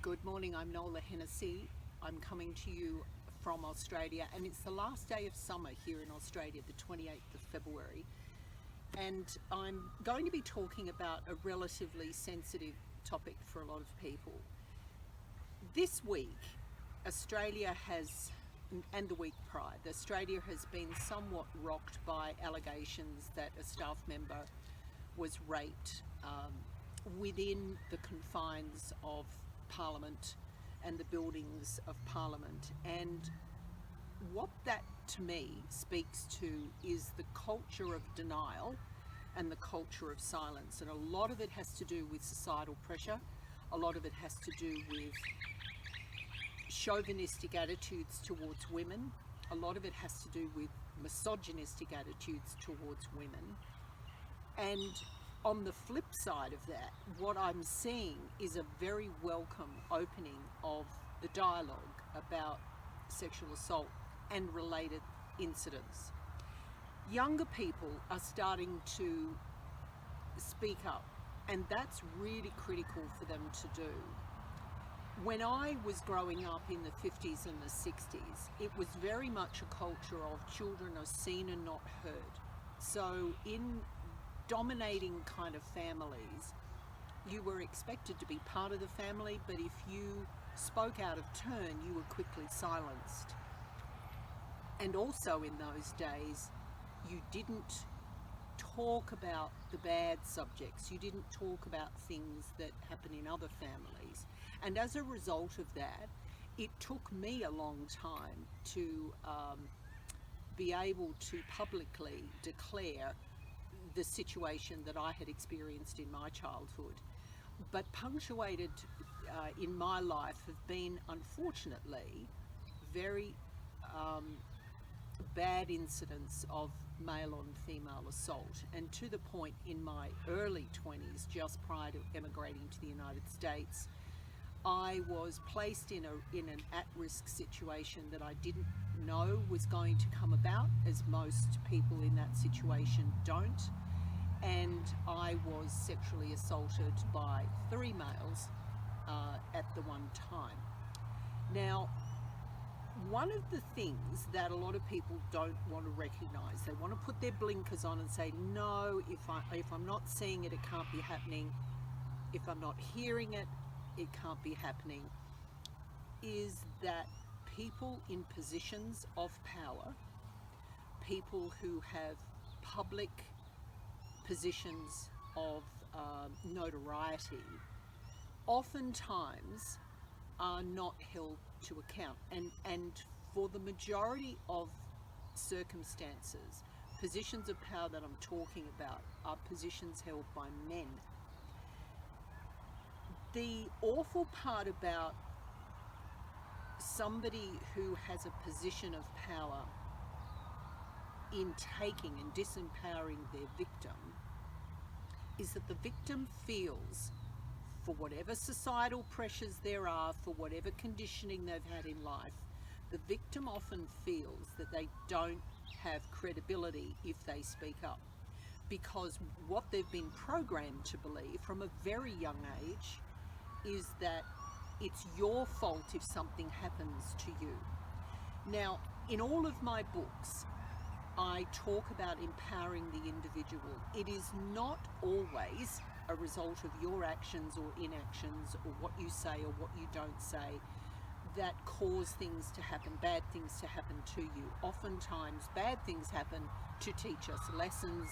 Good morning, I'm Nola. I'm coming to you from Australia, and it's the last day of summer here in Australia, the 28th of February. And I'm going to be talking about a relatively sensitive topic for a lot of people. This week, Australia has, and the week prior, Australia has been somewhat rocked by allegations that a staff member was raped within the confines of Parliament and the buildings of Parliament. And what that to me speaks to is the culture of denial and the culture of silence. And a lot of it has to do with societal pressure. A lot of it has to do with chauvinistic attitudes towards women. A lot of it has to do with misogynistic attitudes towards women. And on the flip side of that, what I'm seeing is a very welcome opening of the dialogue about sexual assault and related incidents. Younger people are starting to speak up, and that's really critical for them to do. When I was growing up in the 50s and the 60s, it was very much a culture of children are seen and not heard. So in dominating kind of families, you were expected to be part of the family, but if you spoke out of turn, you were quickly silenced. And also in those days, you didn't talk about the bad subjects. You didn't talk about things that happen in other families. And as a result of that, it took me a long time to be able to publicly declare the situation that I had experienced in my childhood. But punctuated in my life have been, unfortunately, very bad incidents of male on female assault, and to the point in my early 20s, just prior to emigrating to the United States, I was placed in an at-risk situation that I didn't know was going to come about, as most people in that situation don't. And I was sexually assaulted by 3 males at the one time. Now, one of the things that a lot of people don't want to recognize, they want to put their blinkers on and say, no, if I'm not seeing it, it can't be happening. If I'm not hearing it, it can't be happening, is that people in positions of power, people who have public positions of notoriety, oftentimes are not held to account. And for the majority of circumstances, positions of power that I'm talking about are positions held by men. The awful part about somebody who has a position of power in taking and disempowering their victim is that the victim feels, for whatever societal pressures there are, for whatever conditioning they've had in life, the victim often feels that they don't have credibility if they speak up, because what they've been programmed to believe from a very young age is that it's your fault if something happens to you. Now, in all of my books, I talk about empowering the individual. It is not always a result of your actions or inactions or what you say or what you don't say that cause things to happen, bad things to happen to you. Oftentimes, bad things happen to teach us lessons.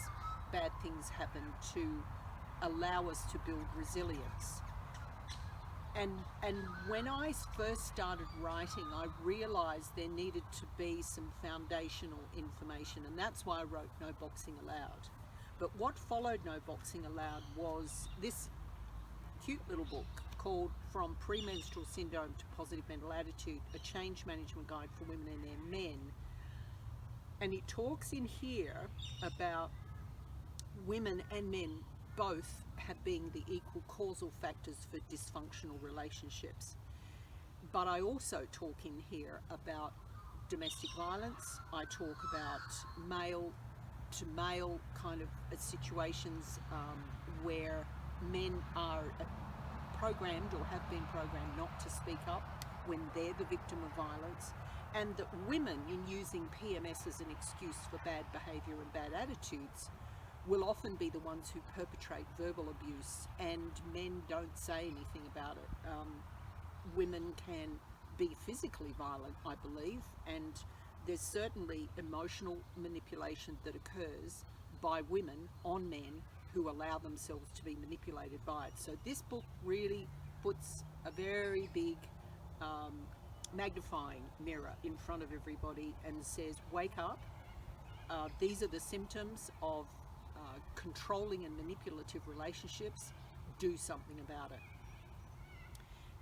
Bad things happen to allow us to build resilience. And when I first started writing, I realized there needed to be some foundational information, and that's why I wrote No Boxing Allowed. But what followed No Boxing Allowed was this cute little book called From Premenstrual Syndrome to Positive Mental Attitude, a Change Management Guide for Women and Their Men. And it talks in here about women and men both being the equal causal factors for dysfunctional relationships. But I also talk in here about domestic violence. I talk about male to male kind of situations where men are programmed or have been programmed not to speak up when they're the victim of violence, and that women, in using PMS as an excuse for bad behaviour and bad attitudes, will often be the ones who perpetrate verbal abuse, and men don't say anything about it. Women can be physically violent, I believe, and there's certainly emotional manipulation that occurs by women on men who allow themselves to be manipulated by it. So this book really puts a very big magnifying mirror in front of everybody and says, wake up, these are the symptoms of controlling and manipulative relationships, do something about it.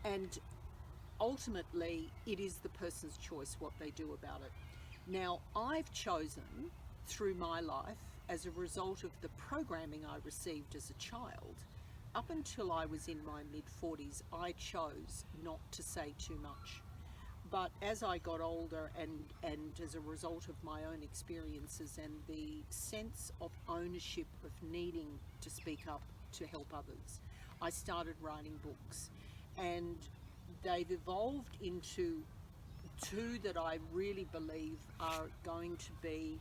And ultimately, it is the person's choice what they do about it. Now, I've chosen through my life, as a result of the programming I received as a child, up until I was in my mid-40s, I chose not to say too much. But as I got older, and as a result of my own experiences and the sense of ownership of needing to speak up to help others, I started writing books. And they've evolved into two that I really believe are going to be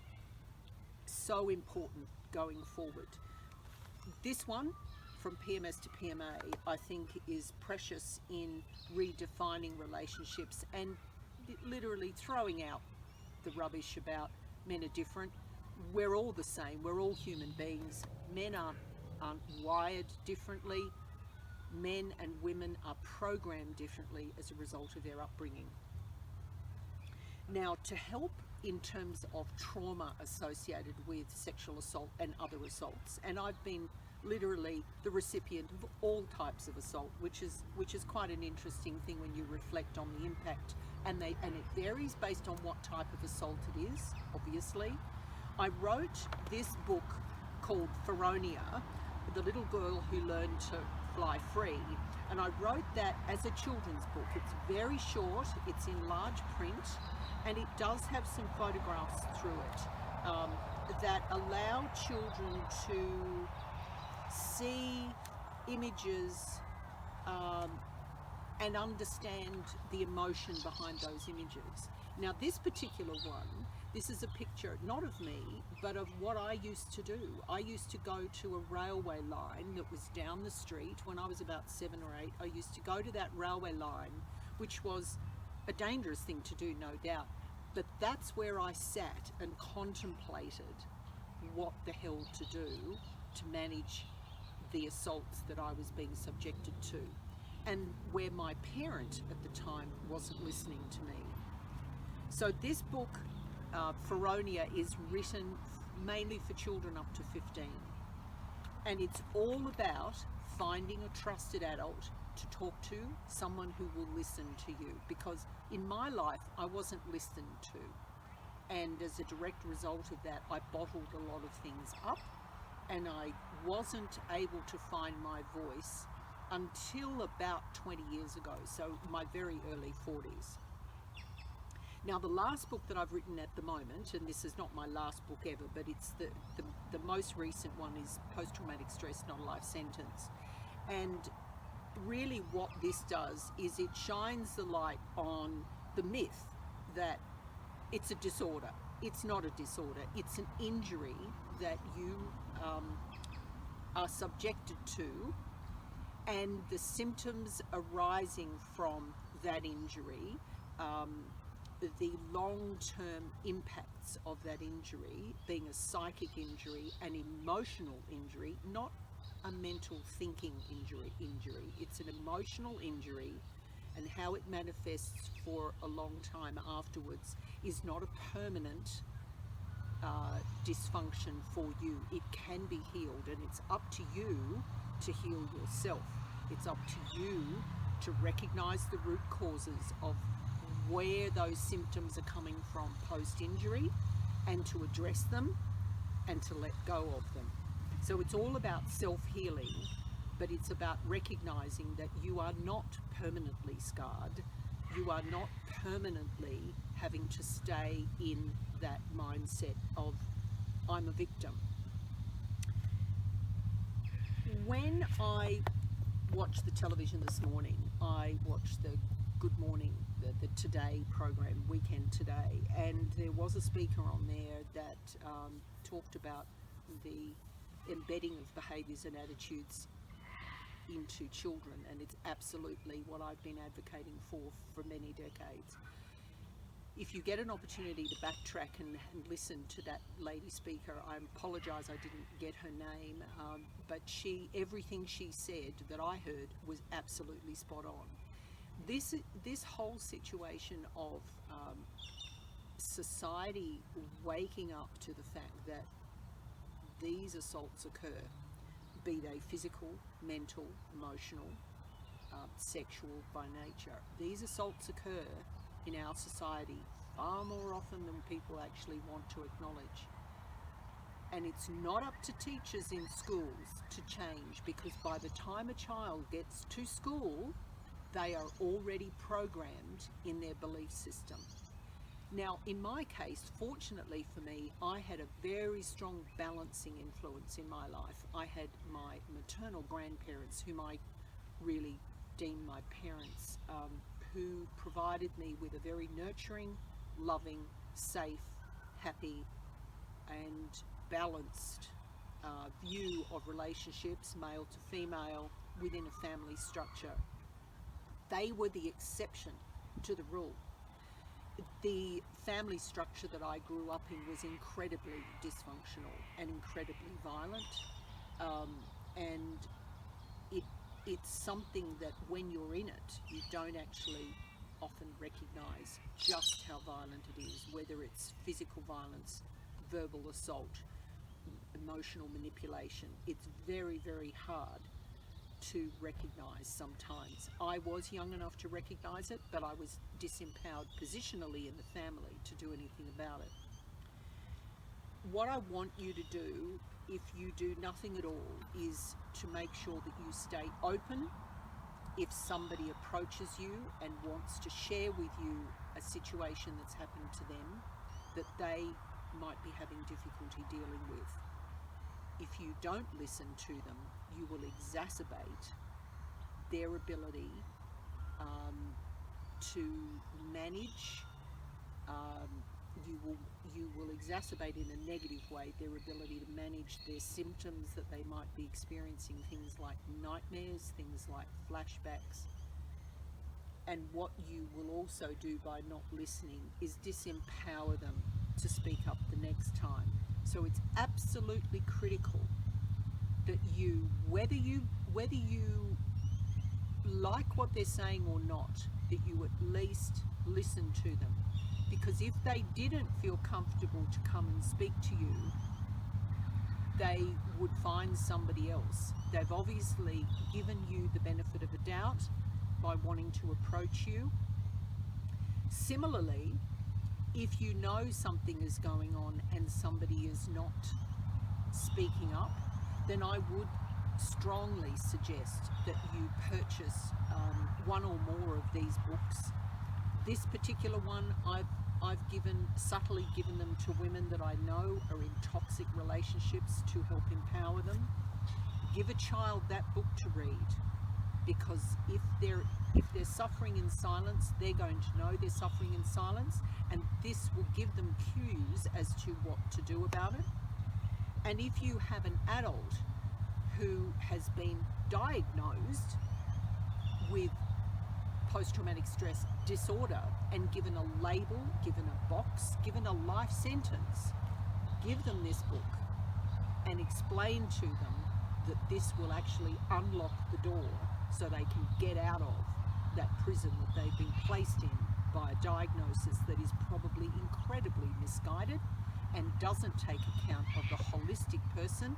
so important going forward. This one, From PMS to PMA, I think is precious in redefining relationships and literally throwing out the rubbish about men are different. We're all the same. We're all human beings. Men aren't wired differently. Men and women are programmed differently as a result of their upbringing. Now, to help in terms of trauma associated with sexual assault and other assaults, and I've been literally the recipient of all types of assault, which is quite an interesting thing when you reflect on the impact, and it varies based on what type of assault it is, obviously. I wrote this book called Feronia, the little girl who learned to fly free, and I wrote that as a children's book. It's very short, it's in large print, and it does have some photographs through it that allow children to see images and understand the emotion behind those images. Now, this particular one, this is a picture not of me, but of what I used to do. I used to go to a railway line that was down the street when I was about 7 or 8. I used to go to that railway line, which was a dangerous thing to do, no doubt, but that's where I sat and contemplated what the hell to do to manage the assaults that I was being subjected to, and where my parent at the time wasn't listening to me. So this book, Feronia, is written mainly for children up to 15, and it's all about finding a trusted adult to talk to, someone who will listen to you, because in my life I wasn't listened to, and as a direct result of that I bottled a lot of things up, and I wasn't able to find my voice until about 20 years ago, so my very early 40s. Now, the last book that I've written at the moment, and this is not my last book ever, but it's the most recent one, is Post-Traumatic Stress, Not a Life Sentence. And really what this does is it shines the light on the myth that it's a disorder. It's not a disorder. It's an injury that you are subjected to, and the symptoms arising from that injury, the long-term impacts of that injury being a psychic injury, an emotional injury, not a mental thinking injury. It's an emotional injury, and how it manifests for a long time afterwards is not a permanent dysfunction for you. It can be healed, and it's up to you to heal yourself. It's up to you to recognize the root causes of where those symptoms are coming from post-injury, and to address them and to let go of them. So it's all about self-healing, but it's about recognizing that you are not permanently scarred. You are not permanently having to stay in that mindset of I'm a victim. When I watched the television this morning. I watched the Good Morning, the Today program, Weekend Today, and there was a speaker on there that talked about the embedding of behaviours and attitudes into children, and it's absolutely what I've been advocating for many decades. If you get an opportunity to backtrack and listen to that lady speaker, I apologise I didn't get her name, but everything she said that I heard was absolutely spot on. This whole situation of society waking up to the fact that these assaults occur, be they physical, mental, emotional, sexual by nature. These assaults occur in our society far more often than people actually want to acknowledge. And it's not up to teachers in schools to change, because by the time a child gets to school, they are already programmed in their belief system. Now, in my case, fortunately for me, I had a very strong balancing influence in my life. I had my maternal grandparents, whom I really deem my parents, who provided me with a very nurturing, loving, safe, happy, and balanced view of relationships, male to female, within a family structure. They were the exception to the rule. The family structure that I grew up in was incredibly dysfunctional and incredibly violent, and it's something that when you're in it, you don't actually often recognise just how violent it is, whether it's physical violence, verbal assault, emotional manipulation. It's very, very hard to recognise sometimes. I was young enough to recognise it, but I was disempowered positionally in the family to do anything about it. What I want you to do, if you do nothing at all, is to make sure that you stay open if somebody approaches you and wants to share with you a situation that's happened to them that they might be having difficulty dealing with. If you don't listen to them, you will exacerbate their ability to manage. You will exacerbate in a negative way their ability to manage their symptoms that they might be experiencing, things like nightmares, things like flashbacks. And what you will also do by not listening is disempower them to speak up the next time. So it's absolutely critical that whether you like what they're saying or not, that you at least listen to them. Because if they didn't feel comfortable to come and speak to you, they would find somebody else. They've obviously given you the benefit of a doubt by wanting to approach you. Similarly, if you know something is going on and somebody is not speaking up, then I would strongly suggest that you purchase one or more of these books. This particular one, I've subtly given them to women that I know are in toxic relationships to help empower them. Give a child that book to read, because if they're suffering in silence, they're going to know they're suffering in silence, and this will give them cues as to what to do about it. And if you have an adult who has been diagnosed with post-traumatic stress disorder and given a label, given a box, given a life sentence, give them this book and explain to them that this will actually unlock the door so they can get out of that prison that they've been placed in by a diagnosis that is probably incredibly misguided and doesn't take account of the holistic person,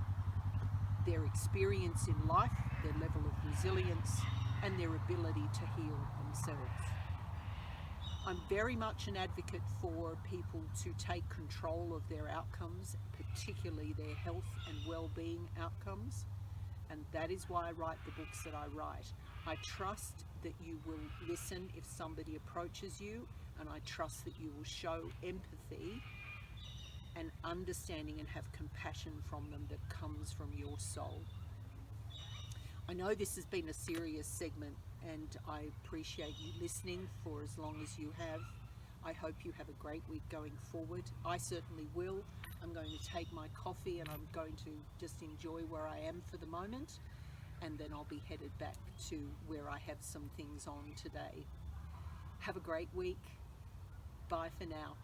their experience in life, their level of resilience, and their ability to heal themselves. I'm very much an advocate for people to take control of their outcomes, particularly their health and well-being outcomes, and that is why I write the books that I write. I trust that you will listen if somebody approaches you, and I trust that you will show empathy and understanding and have compassion from them that comes from your soul. I know this has been a serious segment, and I appreciate you listening for as long as you have. I hope you have a great week going forward. I certainly will. I'm going to take my coffee and I'm going to just enjoy where I am for the moment, and then I'll be headed back to where I have some things on today. Have a great week. Bye for now.